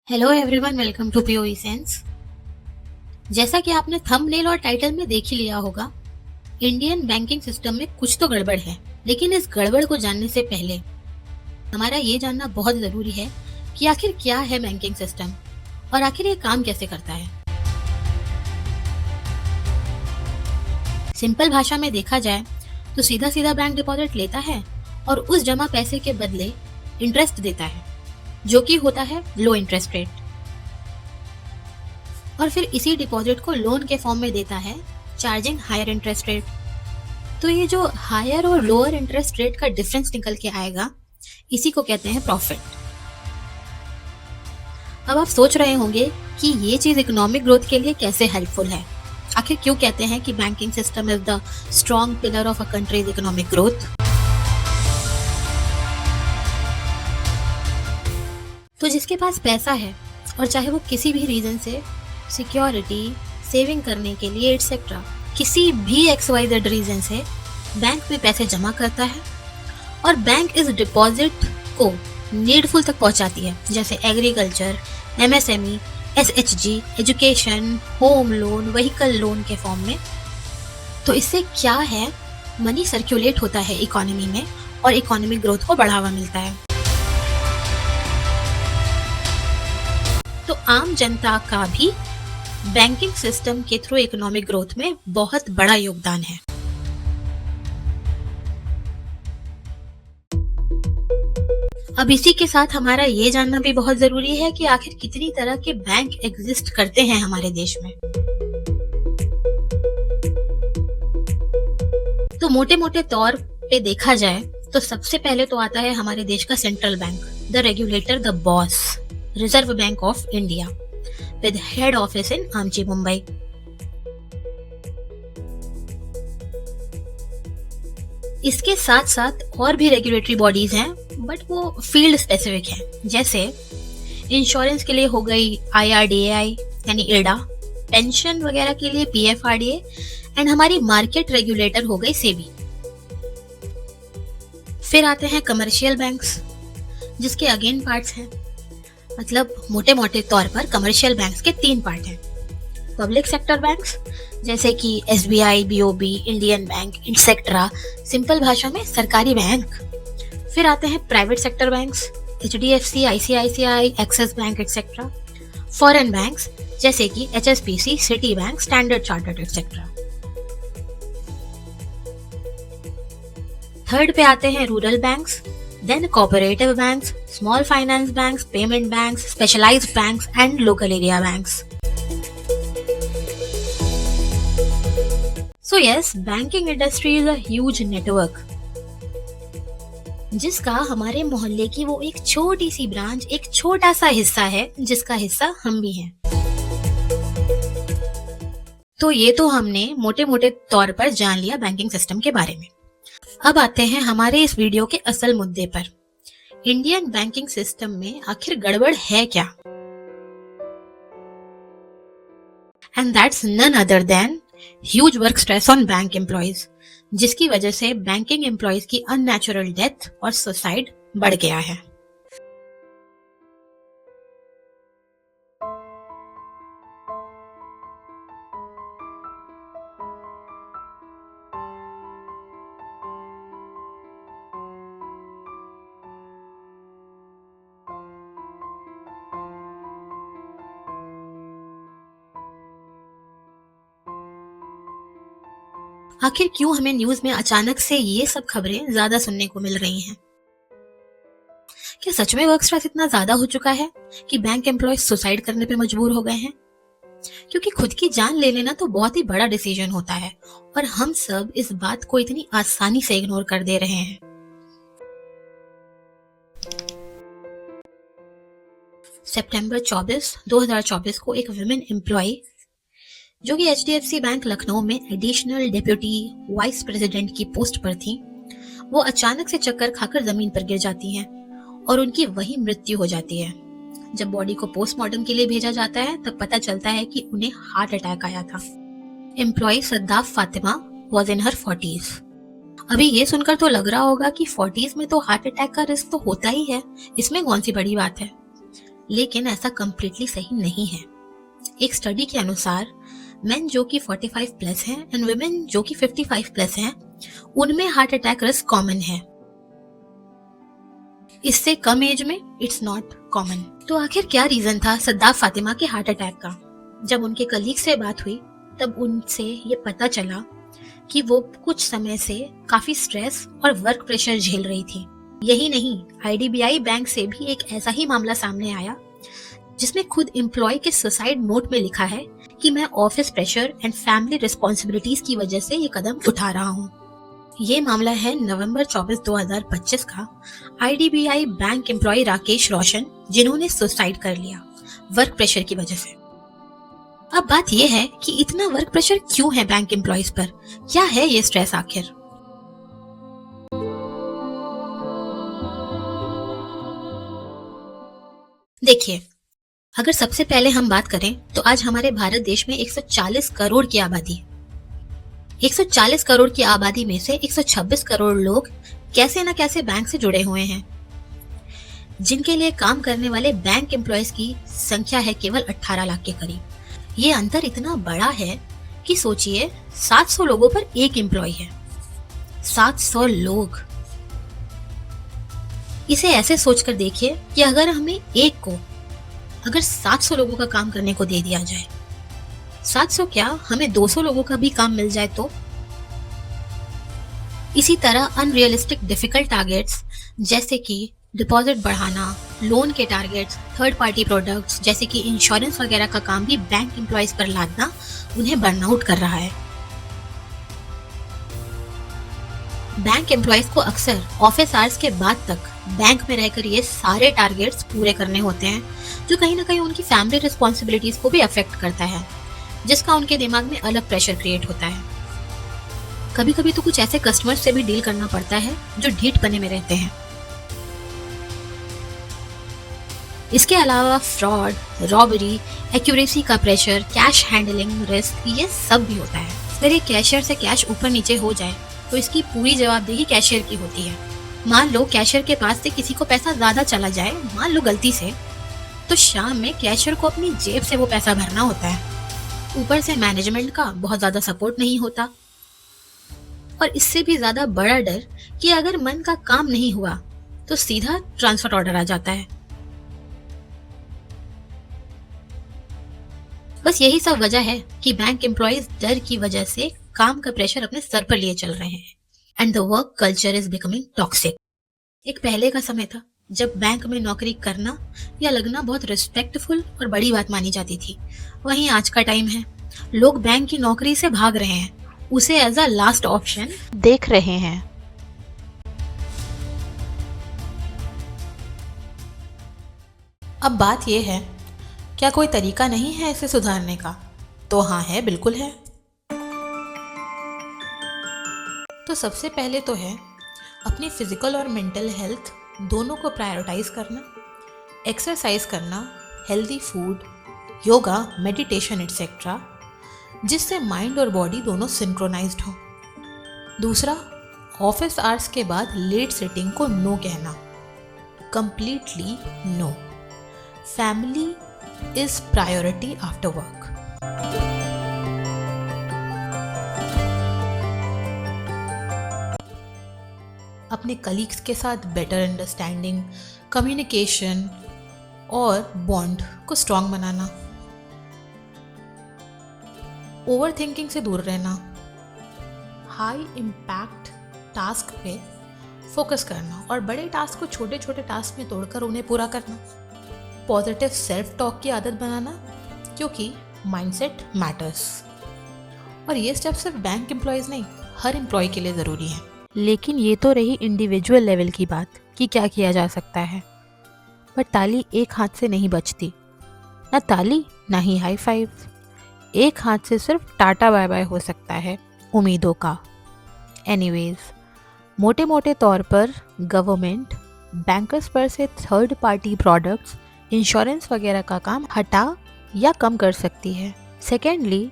Hello everyone, welcome to POE sense. जैसा कि आपने थंबनेल और टाइटल में देख ही लिया होगा, इंडियन बैंकिंग सिस्टम में कुछ तो गड़बड़ है। लेकिन इस गड़बड़ को जानने से पहले हमारा ये जानना बहुत जरूरी है कि आखिर क्या है बैंकिंग सिस्टम और आखिर ये काम कैसे करता है। सिंपल भाषा में देखा जाए तो सीधा सीधा बैंक डिपॉजिट लेता है और उस जमा पैसे के बदले इंटरेस्ट देता है, जो कि होता है लो इंटरेस्ट रेट, और फिर इसी डिपॉजिट को लोन के फॉर्म में देता है, चार्जिंग हायर इंटरेस्ट रेट। तो ये जो हायर और लोअर इंटरेस्ट रेट का डिफरेंस निकल के आएगा, इसी को कहते हैं प्रॉफिट। अब आप सोच रहे होंगे कि ये चीज इकोनॉमिक ग्रोथ के लिए कैसे हेल्पफुल है। आखिर क्यों कहते हैं कि banking system is the strong pillar of a countries economic growth. तो जिसके पास पैसा है और चाहे वो किसी भी रीजन से सिक्योरिटी, सेविंग करने के लिए एटसेट्रा, किसी भी XYZ रीजन से बैंक में पैसे जमा करता है और बैंक इस डिपॉजिट को नीडफुल तक पहुंचाती है, जैसे agriculture, MSME, SHG, education, home loan, vehicle loan के फॉर्म में। तो इससे क्या है, मनी सर्कुलेट होता है इकोनॉमी में और इकोनॉमिक ग्रोथ को बढ़ावा मिलता है। तो आम जनता का भी बैंकिंग सिस्टम के थ्रू इकोनॉमिक ग्रोथ में बहुत बड़ा योगदान है। अब इसी के साथ हमारा ये जानना भी बहुत जरूरी है कि आखिर कितनी तरह के बैंक एग्जिस्ट करते हैं हमारे देश में। तो मोटे मोटे तौर पे देखा जाए तो सबसे पहले तो आता है हमारे देश का central bank, the regulator, the boss, reserve bank of India, with head office in आमची, मुंबई। इसके साथ साथ और भी रेगुलेटरी बॉडीज हैं, बट वो फील्ड स्पेसिफिक हैं। जैसे इंश्योरेंस के लिए हो गई IRDAI यानी इरडा, पेंशन वगैरह के लिए PFRDA, एंड हमारी मार्केट रेगुलेटर हो गई सेबी। फिर आते हैं कमर्शियल बैंक्स, जिसके अगेन पार्ट्स हैं। मतलब मोटे मोटे तौर पर कमर्शियल बैंक्स के 3 पार्ट हैं। पब्लिक सेक्टर बैंक्स जैसे कि SBI, BOB, Indian bank, etcetera, simple भाषा में सरकारी बैंक। फिर आते हैं private sector banks, HDFC, ICICI, axis bank, etcetera. Foreign banks जैसे कि HSBC, city bank, standard chartered, etcetera. Third पे आते हैं rural banks, then cooperative banks, small finance banks, payment banks, specialized banks and local area banks. So yes, banking industry is a huge network, जिसका हमारे मोहल्ले की वो एक छोटी सी ब्रांच, एक छोटा सा हिस्सा है, जिसका हिस्सा हम भी हैं। तो ये तो हमने मोटे मोटे तौर पर जान लिया बैंकिंग सिस्टम के बारे में। अब आते हैं हमारे इस वीडियो के असल मुद्दे पर। इंडियन बैंकिंग सिस्टम में आखिर गड़बड़ है क्या? And that's none other than huge work stress on bank employees, जिसकी वजह से बैंकिंग एम्प्लॉयज की अननेचुरल डेथ और सुसाइड बढ़ गया है। आखिर क्यों हमें न्यूज में अचानक से ये सब खबरें ज्यादा सुनने को मिल रही हैं? क्या सच में वर्क स्ट्रेस इतना ज्यादा हो चुका है कि बैंक एम्प्लॉयज सुसाइड करने पे मजबूर हो गए हैं? क्योंकि खुद की जान ले लेना तो बहुत ही बड़ा डिसीजन होता है और हम सब इस बात को इतनी आसानी से इग्नोर कर दे रहे हैं। सितंबर 24, 2024 को एक विमेन एम्प्लॉय जो कि HDFC बैंक लखनऊ में एडिशनल डेप्यूटी वाइस प्रेसिडेंट की पोस्ट पर थी, वो अचानक से चक्कर खाकर जमीन पर गिर जाती हैं और उनकी वही मृत्यु हो जाती है। जब बॉडी को पोस्टमार्टम के लिए भेजा जाता है तब पता चलता है कि उन्हें हार्ट अटैक आया था। Employee Saddaf Fatima was in her 40s। अभी ये सुनकर तो लग रहा होगा कि 40s में तो हार्ट अटैक का रिस्क तो होता ही है, इसमें कौन सी बड़ी बात है। लेकिन ऐसा कम्प्लीटली सही नहीं है। एक स्टडी के अनुसार मेन जो कि 45 प्लस हैं एंड वुमेन जो कि 55 प्लस हैं, उनमें हार्ट अटैक रिस्क कॉमन है। इससे कम एज में इट्स नॉट कॉमन। तो आखिर क्या रीजन था सद्दाफ फातिमा के हार्ट अटैक का? जब उनके कलीग से बात हुई तब उनसे ये पता चला कि वो कुछ समय से काफी स्ट्रेस और वर्क प्रेशर झेल रही थी। यही नहीं, IDBI बैंक से भी एक ऐसा ही मामला सामने आया जिसमें खुद एम्प्लॉय के सुसाइड नोट में लिखा है कि मैं office pressure and family responsibilities की वजह से ये कदम उठा रहा हूँ। ये मामला है नवंबर 24, 2025 का। IDBI bank employ Rakesh Roshan, जिन्होंने सुसाइड कर लिया वर्क प्रेशर की वजह से। अब बात यह है कि इतना वर्क प्रेशर क्यों है बैंक एम्प्लॉयज पर? क्या है ये स्ट्रेस आखिर? देखिए, अगर सबसे पहले हम बात करें तो आज हमारे भारत देश में 140 करोड़ की आबादी है। 140 करोड़ की आबादी में से 126 करोड़ लोग कैसे न कैसे बैंक से जुड़े हुए हैं, जिनके लिए काम करने वाले बैंक एम्प्लॉयज की संख्या है केवल 18 लाख के करीब। ये अंतर इतना बड़ा है कि सोचिए 700 लोगों पर एक एम्प्लॉय है। 700 लोग। इसे ऐसे सोचकर देखिए कि अगर हमें एक को अगर 700 लोगों का काम करने को दे दिया जाए, 700 क्या हमें 200 लोगों का भी काम मिल जाए तो? इसी तरह अनरियलिस्टिक डिफिकल्ट टारगेट्स जैसे कि डिपॉजिट बढ़ाना, लोन के टारगेट्स, थर्ड पार्टी प्रोडक्ट्स जैसे कि इंश्योरेंस वगैरह का काम भी बैंक एम्प्लॉयज पर लादना उन्हें बर्नआउट कर रहा है। बैंक एम्प्लॉयज को अक्सर ऑफिस आवर्स के बाद तक बैंक में रहकर ये सारे टारगेट्स पूरे करने होते हैं, जो कहीं ना कहीं उनकी फैमिली रिस्पॉन्सिबिलिटीज को भी अफेक्ट करता है, जिसका उनके दिमाग में अलग प्रेशर क्रिएट होता है। कभी कभी तो कुछ ऐसे कस्टमर्स से भी डील करना पड़ता है जो ढीठ बने में रहते हैं। इसके अलावा फ्रॉड, रॉबरी, एक्यूरेसी का प्रेशर, कैश हैंडलिंग रिस्क, ये सब भी होता है। अगर एक कैशियर से कैश ऊपर नीचे हो जाए तो इसकी पूरी जवाबदेही कैशियर की होती है। मान लो कैशियर के पास से किसी को पैसा ज्यादा चला जाए, मान लो गलती से, तो शाम में कैशियर को अपनी जेब से वो पैसा भरना होता है। ऊपर से मैनेजमेंट का बहुत ज्यादा सपोर्ट नहीं होता, और इससे भी ज्यादा बड़ा डर कि अगर मन का काम नहीं हुआ तो सीधा ट्रांसफर ऑर्डर आ जाता है। बस यही सब वजह है कि बैंक एम्प्लॉयज डर की वजह से काम का प्रेशर अपने सर पर लिए चल रहे हैं and the work culture is becoming toxic. एक पहले का समय था जब बैंक में नौकरी करना या लगना बहुत रिस्पेक्टफुल और बड़ी बात मानी जाती थी। वहीं आज का टाइम है, लोग बैंक की नौकरी से भाग रहे हैं, उसे एज अ लास्ट ऑप्शन देख रहे हैं। अब बात यह है, क्या कोई तरीका नहीं है इसे सुधारने का? तो हाँ है, बिल्कुल है। तो सबसे पहले तो है अपनी फिजिकल और मेंटल हेल्थ दोनों को प्रायोरिटाइज करना, एक्सरसाइज करना, healthy food, yoga, meditation etcetera, जिससे माइंड और बॉडी दोनों सिंक्रोनाइज्ड हो। दूसरा, ऑफिस आवर्स के बाद लेट सिटिंग को नो कहना, completely no. Family is priority after work. अपने कलीग्स के साथ बेटर अंडरस्टैंडिंग, कम्युनिकेशन और बॉन्ड को स्ट्रॉन्ग बनाना। ओवर थिंकिंग से दूर रहना। हाई इम्पैक्ट टास्क पे फोकस करना और बड़े टास्क को छोटे छोटे टास्क में तोड़कर उन्हें पूरा करना। पॉजिटिव सेल्फ टॉक की आदत बनाना, क्योंकि माइंडसेट मैटर्स। और ये स्टेप सिर्फ बैंक एम्प्लॉयज़ नहीं, हर एम्प्लॉय के लिए ज़रूरी है। लेकिन ये तो रही इंडिविजुअल लेवल की बात कि क्या किया जा सकता है, पर ताली एक हाथ से नहीं बजती। ना ताली, ना ही हाई फाइव। एक हाथ से सिर्फ टाटा बाय बाय हो सकता है उम्मीदों का। एनीवेज, मोटे मोटे तौर पर गवर्नमेंट बैंकर्स पर से थर्ड पार्टी प्रोडक्ट्स, इंश्योरेंस वगैरह का काम हटा या कम कर सकती है। सेकेंडली,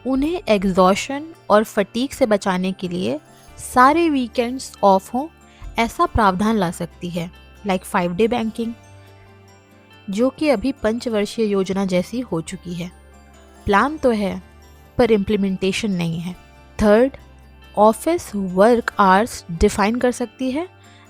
उन्हें एग्जॉशन और फटीग से बचाने के लिए सारे वीकेंड्स ऑफ हों ऐसा प्रावधान ला सकती है, लाइक 5 डे बैंकिंग। जो कि अभी पंचवर्षीय योजना जैसी हो चुकी है। प्लान तो है पर इम्प्लीमेंटेशन नहीं है। Third, office work hours define कर सकती है,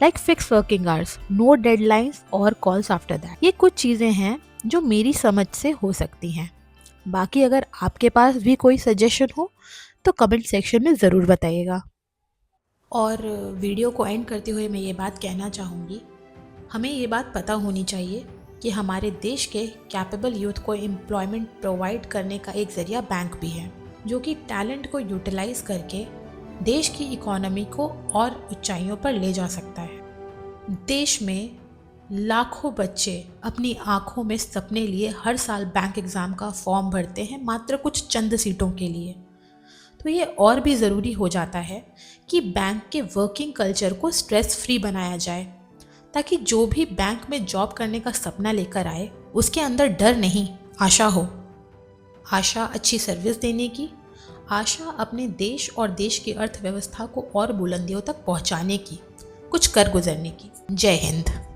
like fix working hours, no deadlines और कॉल्स आफ्टर दैट। ये कुछ चीज़ें हैं जो मेरी समझ से हो सकती हैं। बाकी अगर आपके पास भी कोई सजेशन हो तो कमेंट सेक्शन में ज़रूर बताइएगा। और वीडियो को एंड करते हुए मैं ये बात कहना चाहूँगी, हमें ये बात पता होनी चाहिए कि हमारे देश के कैपेबल यूथ को एम्प्लॉयमेंट प्रोवाइड करने का एक ज़रिया बैंक भी है, जो कि टैलेंट को यूटिलाइज करके देश की इकोनॉमी को और ऊंचाइयों पर ले जा सकता है। देश में लाखों बच्चे अपनी आंखों में सपने लिए हर साल बैंक एग्ज़ाम का फॉर्म भरते हैं मात्र कुछ चंद सीटों के लिए। तो ये और भी ज़रूरी हो जाता है कि बैंक के वर्किंग कल्चर को स्ट्रेस फ्री बनाया जाए, ताकि जो भी बैंक में जॉब करने का सपना लेकर आए उसके अंदर डर नहीं, आशा हो। आशा अच्छी सर्विस देने की, आशा अपने देश और देश की अर्थव्यवस्था को और बुलंदियों तक पहुंचाने की, कुछ कर गुजरने की। जय हिंद।